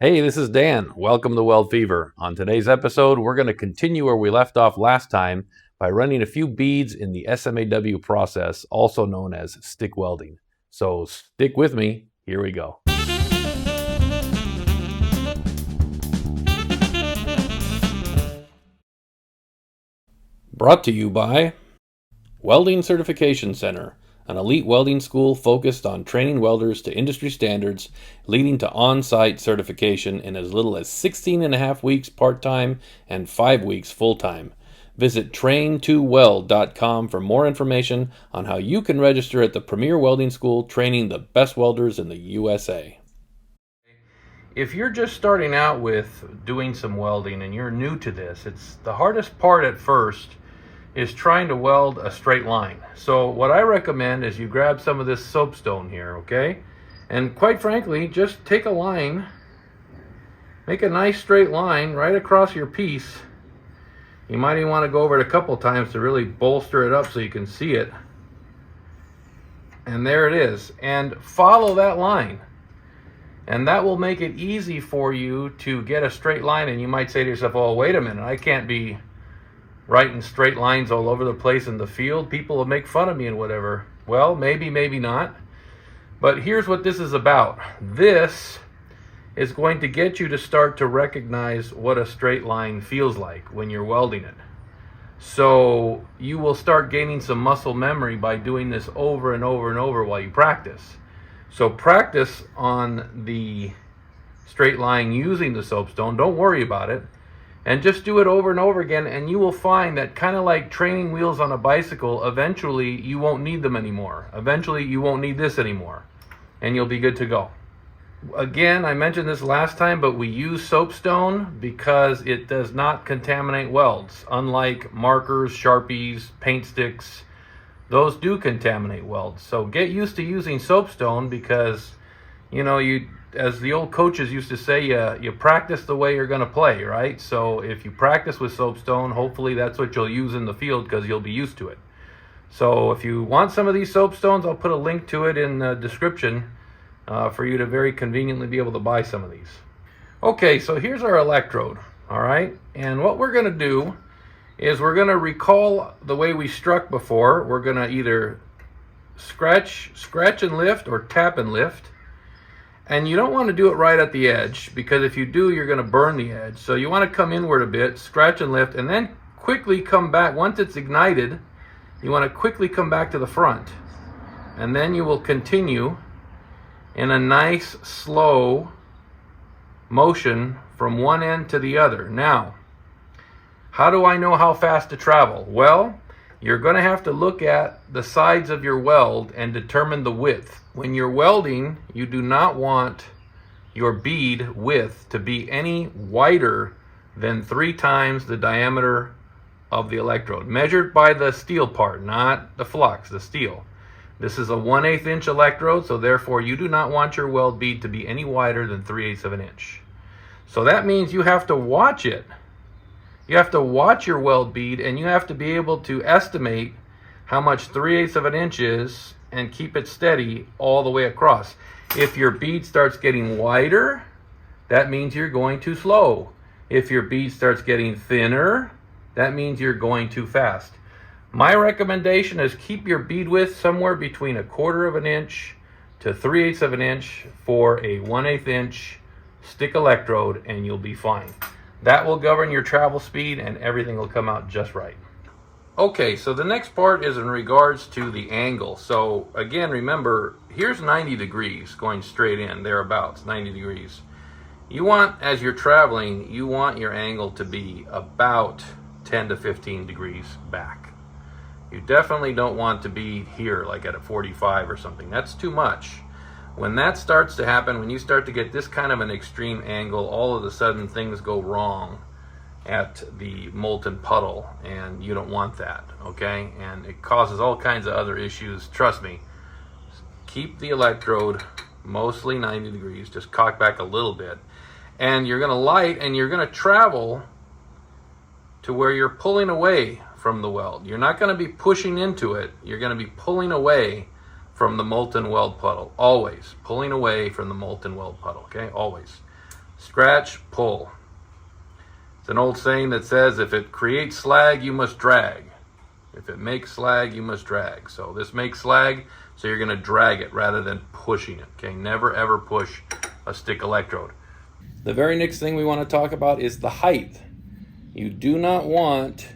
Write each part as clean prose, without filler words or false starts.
Hey, this is Dan. Welcome to Weld Fever. On today's episode, we're going to continue where we left off last time by running a few beads in the SMAW process, also known as stick welding. So stick with me. Here we go. Brought to you by Welding Certification Center, an elite welding school focused on training welders to industry standards, leading to on-site certification in as little as 16 and a half weeks part-time and 5 weeks full-time. Visit train2weld.com for more information on how you can register at the premier welding school training the best welders in the USA. If you're just starting out with doing some welding and you're new to this, it's the hardest part at first is trying to weld a straight line. So what I recommend is you grab some of this soapstone here, okay? And quite frankly, just take a line, make a nice straight line right across your piece. You might even want to go over it a couple times to really bolster it up so you can see it. And there it is. And follow that line. And that will make it easy for you to get a straight line. And you might say to yourself, oh, wait a minute, I can't be writing straight lines all over the place in the field. People will make fun of me and whatever. Well, maybe, maybe not. But here's what this is about. This is going to get you to start to recognize what a straight line feels like when you're welding it. So you will start gaining some muscle memory by doing this over and over and over while you practice. So practice on the straight line using the soapstone. Don't worry about it. And just do it over and over again, and you will find that, kind of like training wheels on a bicycle, eventually you won't need them anymore. Eventually you won't need this anymore, and you'll be good to go. Again, I mentioned this last time, but we use soapstone because it does not contaminate welds. Unlike markers, Sharpies, paint sticks, those do contaminate welds. So get used to using soapstone because, as the old coaches used to say, you practice the way you're going to play, right? So if you practice with soapstone, hopefully that's what you'll use in the field because you'll be used to it. So if you want some of these soapstones, I'll put a link to it in the description for you to very conveniently be able to buy some of these. Okay, so here's our electrode, all right? And what we're going to do is we're going to recall the way we struck before. We're going to either scratch and lift or tap and lift. And you don't want to do it right at the edge, because if you do, you're going to burn the edge. So you want to come inward a bit, scratch and lift, and then quickly come back. Once it's ignited, you want to quickly come back to the front. And then you will continue in a nice, slow motion from one end to the other. Now, how do I know how fast to travel? Well, you're going to have to look at the sides of your weld and determine the width. When you're welding, you do not want your bead width to be any wider than 3 times the diameter of the electrode, measured by the steel part, not the flux, the steel. This is a 1/8 inch electrode, so therefore you do not want your weld bead to be any wider than 3/8 of an inch. So that means you have to watch it. You have to watch your weld bead, and you have to be able to estimate how much 3/8 of an inch is and keep it steady all the way across. If your bead starts getting wider, that means you're going too slow. If your bead starts getting thinner, that means you're going too fast. My recommendation is keep your bead width somewhere between 1/4 of an inch to 3/8 of an inch for a 1/8 inch stick electrode, and you'll be fine. That will govern your travel speed, and everything will come out just right. Okay, so the next part is in regards to the angle. So again, remember, here's 90 degrees going straight in, thereabouts, 90 degrees. You want, as you're traveling, you want your angle to be about 10 to 15 degrees back. You definitely don't want to be here, like at a 45 or something. That's too much. When that starts to happen, when you start to get this kind of an extreme angle, all of a sudden things go wrong at the molten puddle, and you don't want that, okay? And it causes all kinds of other issues. Trust me, keep the electrode mostly 90 degrees, just cock back a little bit, and you're gonna light and you're gonna travel to where you're pulling away from the weld. You're not gonna be pushing into it, you're gonna be pulling away from the molten weld puddle, always pulling away from the molten weld puddle, okay, always. Scratch, pull. It's an old saying that says, if it creates slag, you must drag. If it makes slag, you must drag. So this makes slag, so you're going to drag it rather than pushing it. Okay, never ever push a stick electrode. The very next thing we want to talk about is the height. You do not want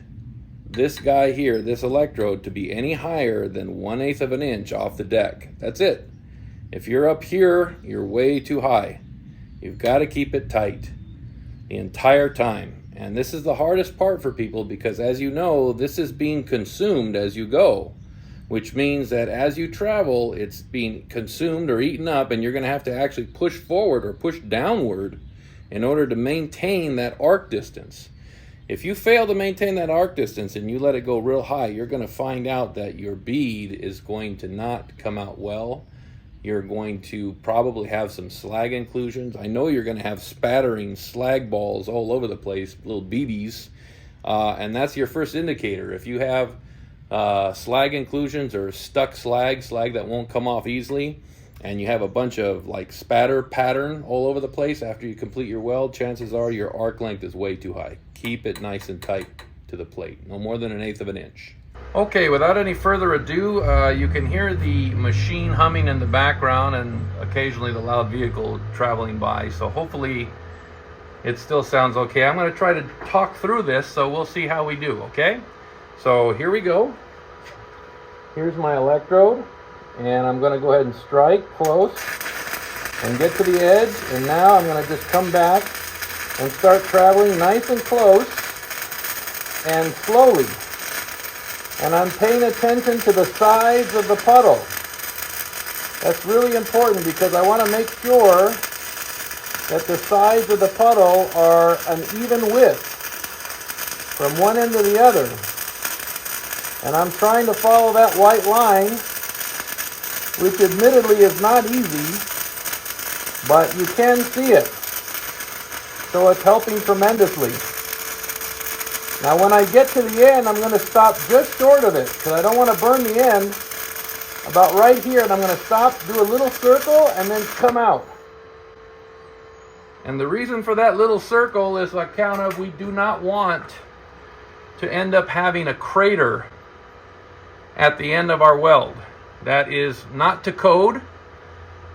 this guy here, this electrode, to be any higher than 1/8 of an inch off the deck. That's it. If you're up here, you're way too high. You've got to keep it tight the entire time. And this is the hardest part for people because, as you know, this is being consumed as you go, which means that as you travel, it's being consumed or eaten up, and you're going to have to actually push forward or push downward in order to maintain that arc distance. If you fail to maintain that arc distance and you let it go real high, you're going to find out that your bead is going to not come out well. You're going to probably have some slag inclusions. I know you're going to have spattering slag balls all over the place, little BBs, and that's your first indicator. If you have slag inclusions or stuck slag that won't come off easily, and you have a bunch of like spatter pattern all over the place after you complete your weld, chances are your arc length is way too high. Keep it nice and tight to the plate, no more than 1/8 of an inch. Okay, without any further ado, you can hear the machine humming in the background and occasionally the loud vehicle traveling by, so hopefully it still sounds okay. I'm going to try to talk through this, so we'll see how we do, okay? So here we go. Here's my electrode, and I'm going to go ahead and strike close and get to the edge, and now I'm going to just come back and start traveling nice and close and slowly. And I'm paying attention to the sides of the puddle. That's really important because I want to make sure that the sides of the puddle are an even width from one end to the other. And I'm trying to follow that white line, which admittedly is not easy, but you can see it. So it's helping tremendously. Now when I get to the end, I'm going to stop just short of it because I don't want to burn the end. About right here, and I'm going to stop, do a little circle, and then come out. And the reason for that little circle is on account of we do not want to end up having a crater at the end of our weld. That is not to code.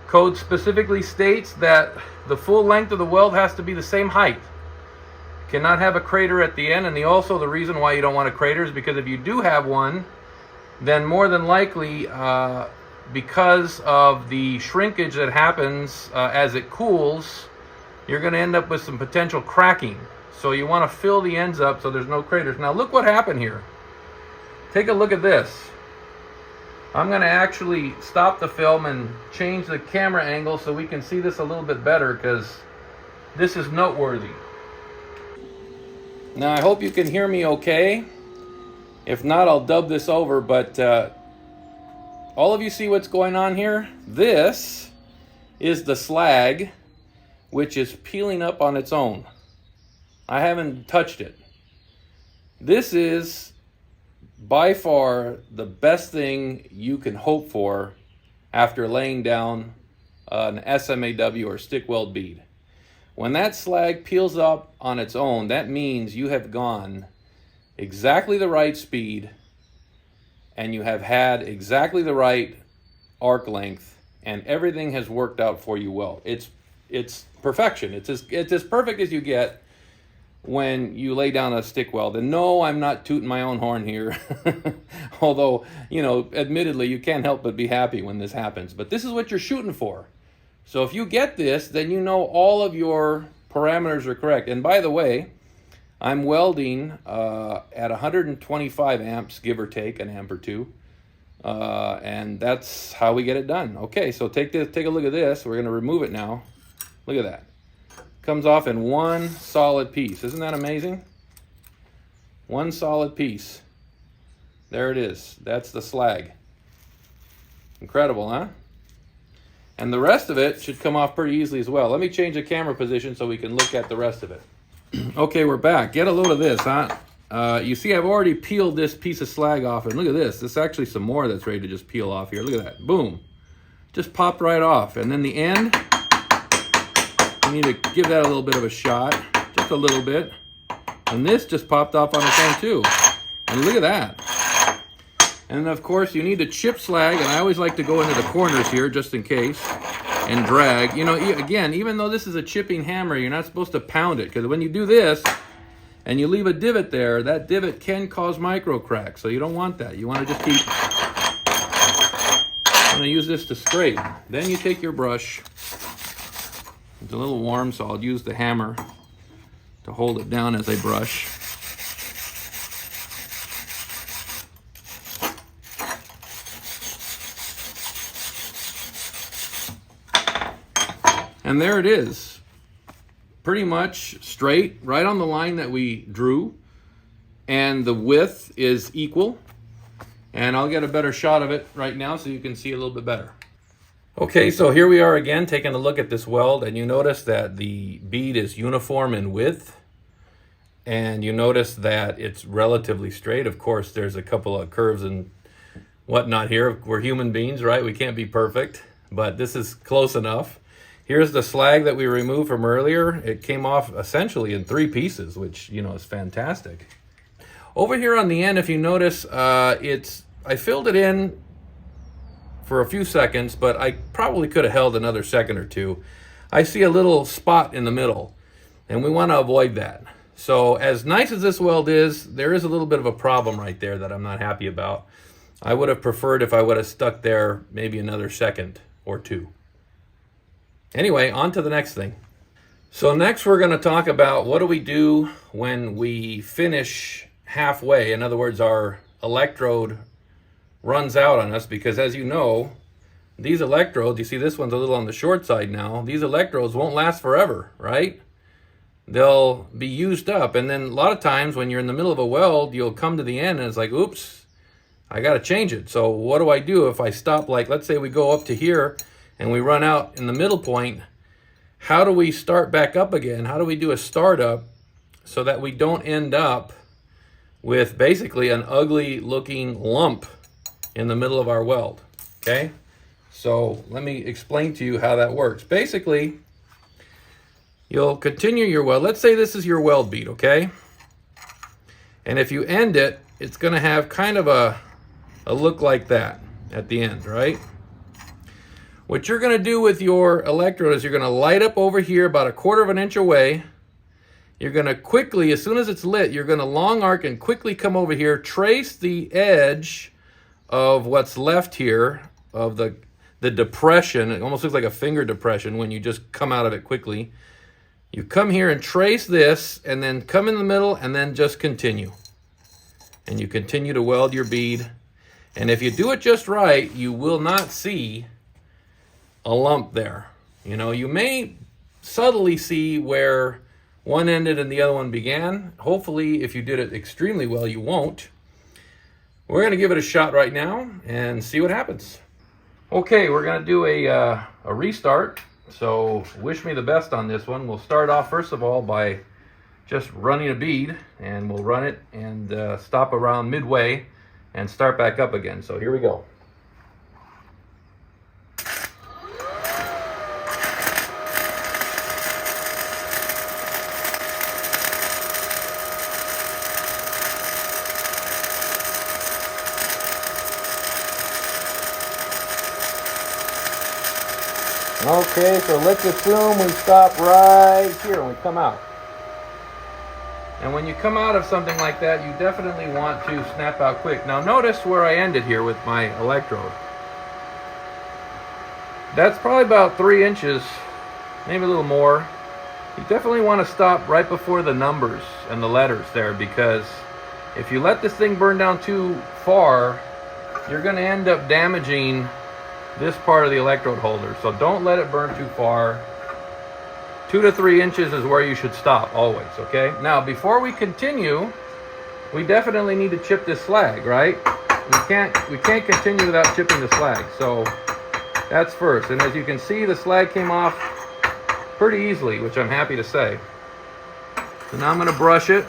Code specifically states that the full length of the weld has to be the same height. Cannot have a crater at the end, and also the reason why you don't want a crater is because if you do have one, then more than likely, because of the shrinkage that happens as it cools, you're going to end up with some potential cracking. So you want to fill the ends up so there's no craters. Now look what happened here. Take a look at this. I'm going to actually stop the film and change the camera angle so we can see this a little bit better because this is noteworthy. Now I hope you can hear me okay. If not, I'll dub this over, but all of you see what's going on here? This is the slag, which is peeling up on its own. I haven't touched it. This is by far the best thing you can hope for after laying down an SMAW or stick weld bead. When that slag peels up on its own, that means you have gone exactly the right speed and you have had exactly the right arc length and everything has worked out for you well. It's perfection. It's as perfect as you get when you lay down a stick weld. And no, I'm not tooting my own horn here. Although, you know, admittedly, you can't help but be happy when this happens. But this is what you're shooting for. So if you get this, then you know all of your parameters are correct. And by the way, I'm welding at 125 amps, give or take an amp or two. And that's how we get it done. Okay, so take a look at this. We're going to remove it now. Look at that. Comes off in one solid piece. Isn't that amazing? One solid piece. There it is. That's the slag. Incredible, huh? And the rest of it should come off pretty easily as well. Let me change the camera position so we can look at the rest of it. Okay, we're back. Get a load of this, huh? You see I've already peeled this piece of slag off, and look at this. This is actually some more that's ready to just peel off here. Look at that. Boom. Just popped right off. And then the end You need to give that a little bit of a shot, just a little bit. And this just popped off on its own too. And look at that. And of course you need to chip slag, and I always like to go into the corners here just in case, and drag. You know, again, even though this is a chipping hammer, you're not supposed to pound it, because when you do this and you leave a divot there, that divot can cause micro cracks, so you don't want that. You want to just keep... I'm going to use this to scrape. Then you take your brush. It's a little warm, so I'll use the hammer to hold it down as I brush. And there it is. Pretty much straight, right on the line that we drew. And the width is equal. And I'll get a better shot of it right now so you can see a little bit better. Okay, so here we are again taking a look at this weld, and you notice that the bead is uniform in width, and you notice that it's relatively straight. Of course, there's a couple of curves and whatnot here. We're human beings, right? We can't be perfect, but this is close enough. Here's the slag that we removed from earlier. It came off essentially in 3 pieces, which, you know, is fantastic. Over here on the end, if you notice, I filled it in for a few seconds, but I probably could have held another second or two. I see a little spot in the middle, and we want to avoid that. So as nice as this weld is, there is a little bit of a problem right there that I'm not happy about. I would have preferred if I would have stuck there maybe another second or two. Anyway, on to the next thing. So next we're going to talk about what do we do when we finish halfway. In other words, our electrode runs out on us, because as you know, these electrodes, you see this one's a little on the short side now, these electrodes won't last forever, right? They'll be used up, and then a lot of times when you're in the middle of a weld, you'll come to the end and it's like, oops, I got to change it. So what do I do if I stop? Like, let's say we go up to here and we run out in the middle point. How do we start back up again? How do we do a startup so that we don't end up with basically an ugly looking lump in the middle of our weld? Okay, so let me explain to you how that works. Basically, you'll continue your weld. Let's say this is your weld bead, okay? And if you end it, it's going to have kind of a look like that at the end, right? What you're going to do with your electrode is you're going to light up over here about 1/4 inch away. You're going to quickly, as soon as it's lit, you're going to long arc and quickly come over here, trace the edge of what's left here of the depression. It almost looks like a finger depression when you just come out of it quickly. You come here and trace this, and then come in the middle, and then just continue. And you continue to weld your bead. And if you do it just right, you will not see a lump there. You know, you may subtly see where one ended and the other one began. Hopefully, if you did it extremely well, you won't. We're going to give it a shot right now and see what happens. Okay, we're going to do a restart. So wish me the best on this one. We'll start off first of all by just running a bead, and we'll run it and stop around midway and start back up again. So here we go. Okay, so let's assume we stop right here and we come out. And when you come out of something like that, you definitely want to snap out quick. Now notice where I ended here with my electrode. That's probably about 3 inches, maybe a little more. You definitely want to stop right before the numbers and the letters there, because if you let this thing burn down too far, you're going to end up damaging this part of the electrode holder. So don't let it burn too far. 2 to 3 inches is where you should stop always, okay? Now, before we continue, we definitely need to chip this slag, right? We can't continue without chipping the slag. So that's first. And as you can see, the slag came off pretty easily, which I'm happy to say. So now I'm going to brush it.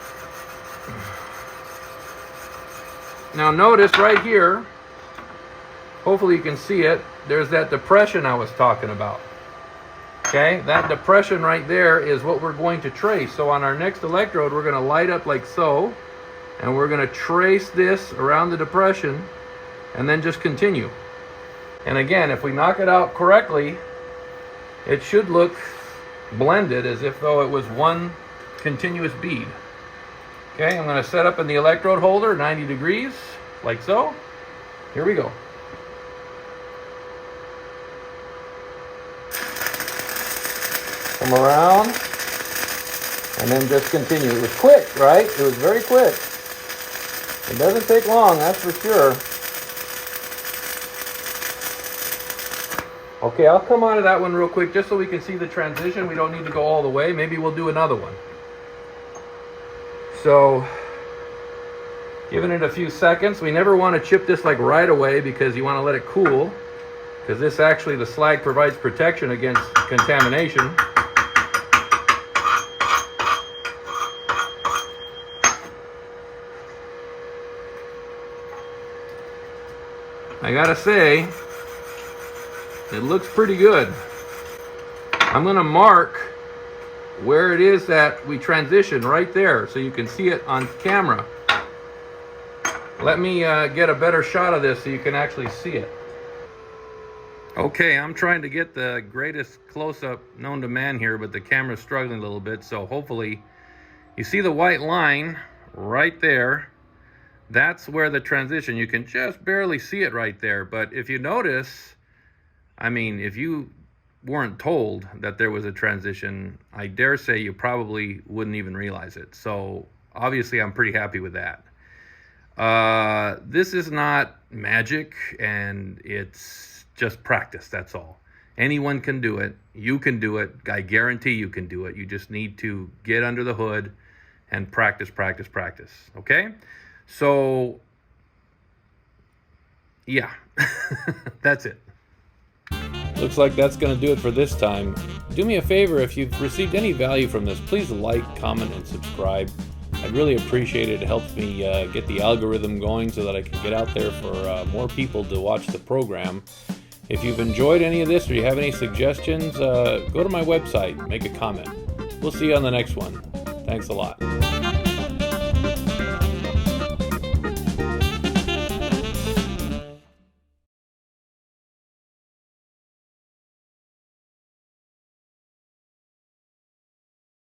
Now notice right here, hopefully you can see it, there's that depression I was talking about. Okay, that depression right there is what we're going to trace. So on our next electrode, we're going to light up like so, and we're going to trace this around the depression and then just continue. And again, if we knock it out correctly, it should look blended as if though it was one continuous bead. Okay, I'm going to set up in the electrode holder 90 degrees like so. Here we go. Come around and then just continue. It was quick, right? It was very quick. It doesn't take long, that's for sure. Okay, I'll come out of that one real quick just so we can see the transition. We don't need to go all the way. Maybe we'll do another one. So, giving it a few seconds. We never want to chip this like right away because you want to let it cool. Because this actually, the slag provides protection against contamination. I gotta say, it looks pretty good. I'm going to mark where it is that we transition right there so you can see it on camera. Let me get a better shot of this so you can actually see it. Okay, I'm trying to get the greatest close-up known to man here, but the camera's struggling a little bit, so hopefully you see the white line right there. That's where the transition, you can just barely see it right there. But if you notice, I mean, if you weren't told that there was a transition, I dare say you probably wouldn't even realize it. So obviously I'm pretty happy with that. This is not magic, and it's just practice, that's all. Anyone can do it. You can do it. I guarantee you can do it. You just need to get under the hood and practice, practice, practice. Okay? So, yeah, that's it. Looks like that's going to do it for this time. Do me a favor, if you've received any value from this, please like, comment, and subscribe. I'd really appreciate it. It helps me get the algorithm going so that I can get out there for more people to watch the program. If you've enjoyed any of this or you have any suggestions, go to my website, make a comment. We'll see you on the next one. Thanks a lot.